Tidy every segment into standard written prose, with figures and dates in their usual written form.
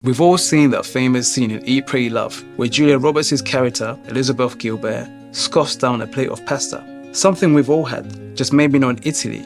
We've all seen that famous scene in Eat, Pray, Love, where Julia Roberts' character, Elizabeth Gilbert, scoffs down a plate of pasta. Something we've all had, just maybe not in Italy.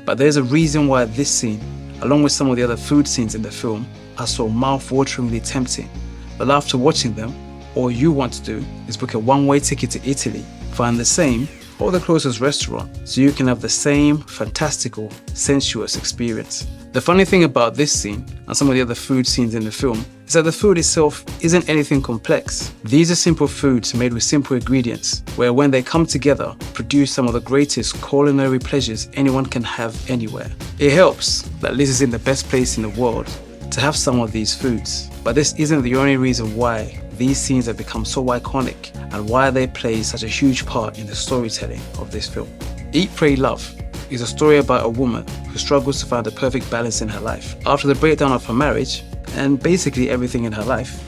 But there's a reason why this scene, along with some of the other food scenes in the film, are so mouth-wateringly tempting. But after watching them, all you want to do is book a one-way ticket to Italy, find the same or the closest restaurant so you can have the same fantastical, sensuous experience. The funny thing about this scene and some of the other food scenes in the film is that the food itself isn't anything complex. These are simple foods made with simple ingredients, where when they come together, produce some of the greatest culinary pleasures anyone can have anywhere. It helps that Liz is in the best place in the world to have some of these foods, but this isn't the only reason why these scenes have become so iconic and why they play such a huge part in the storytelling of this film. Eat, Pray, Love is a story about a woman who struggles to find the perfect balance in her life. After the breakdown of her marriage, and basically everything in her life,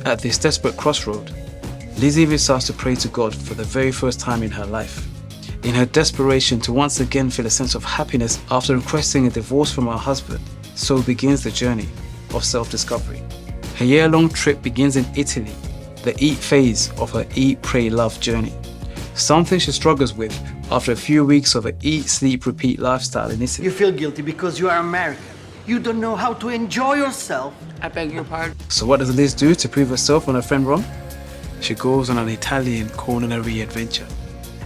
at this desperate crossroad, Liz even starts to pray to God for the very first time in her life. In her desperation to once again feel a sense of happiness after requesting a divorce from her husband, so begins the journey of self-discovery. Her year-long trip begins in Italy, the eat phase of her Eat, Pray, Love journey. Something she struggles with after a few weeks of an eat, sleep, repeat lifestyle in Italy. You feel guilty because you are American. You don't know how to enjoy yourself. I beg your pardon. So what does Liz do to prove herself and her friend wrong? She goes on an Italian culinary adventure.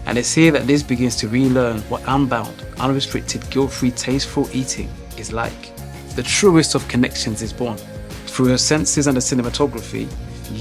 And it's here that Liz begins to relearn what unbound, unrestricted, guilt-free, tasteful eating is like. The truest of connections is born. Through her senses and the cinematography,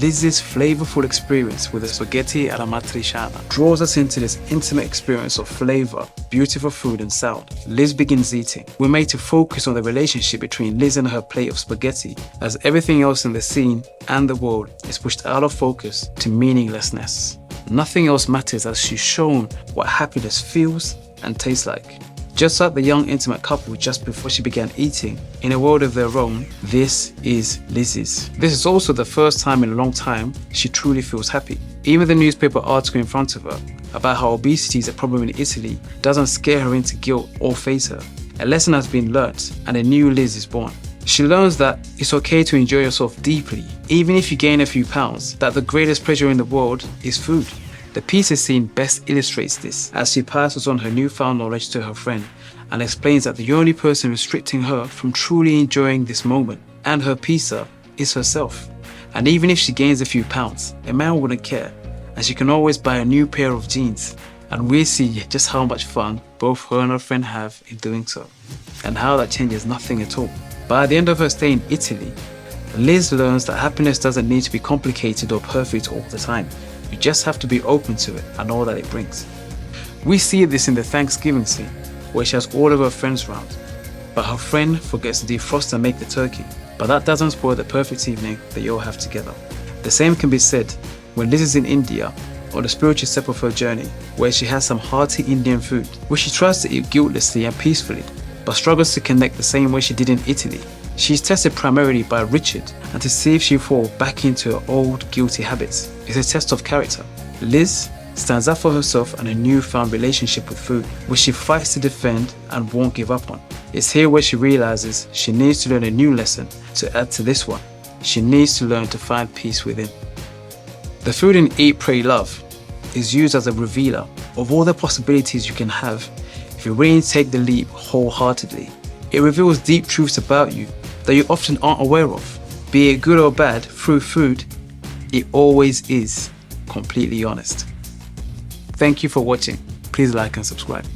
Liz's flavorful experience with the spaghetti alla matriciana draws us into this intimate experience of flavor, beautiful food and sound. Liz begins eating. We're made to focus on the relationship between Liz and her plate of spaghetti, as everything else in the scene and the world is pushed out of focus to meaninglessness. Nothing else matters as she's shown what happiness feels and tastes like. Just like the young intimate couple just before she began eating, in a world of their own, this is Liz's. This is also the first time in a long time she truly feels happy. Even the newspaper article in front of her about how obesity is a problem in Italy doesn't scare her into guilt or faze her. A lesson has been learnt and a new Liz is born. She learns that it's okay to enjoy yourself deeply, even if you gain a few pounds, that the greatest pleasure in the world is food. The pizza scene best illustrates this as she passes on her newfound knowledge to her friend and explains that the only person restricting her from truly enjoying this moment and her pizza is herself. And even if she gains a few pounds, a man wouldn't care, and she can always buy a new pair of jeans. And we see just how much fun both her and her friend have in doing so, and how that changes nothing at all. By the end of her stay in Italy, Liz learns that happiness doesn't need to be complicated or perfect all the time. You just have to be open to it and all that it brings. We see this in the Thanksgiving scene, where she has all of her friends round, but her friend forgets to defrost and make the turkey. But that doesn't spoil the perfect evening that you all have together. The same can be said when Liz is in India on the spiritual step of her journey, where she has some hearty Indian food, which she tries to eat guiltlessly and peacefully, but struggles to connect the same way she did in Italy. She's tested primarily by Richard, and to see if she falls back into her old guilty habits is a test of character. Liz stands up for herself and a newfound relationship with food, which she fights to defend and won't give up on. It's here where she realizes she needs to learn a new lesson to add to this one. She needs to learn to find peace within. The food in Eat, Pray, Love is used as a revealer of all the possibilities you can have if you really take the leap wholeheartedly. It reveals deep truths about you that you often aren't aware of. Be it good or bad, through food, it always is completely honest. Thank you for watching. Please like and subscribe.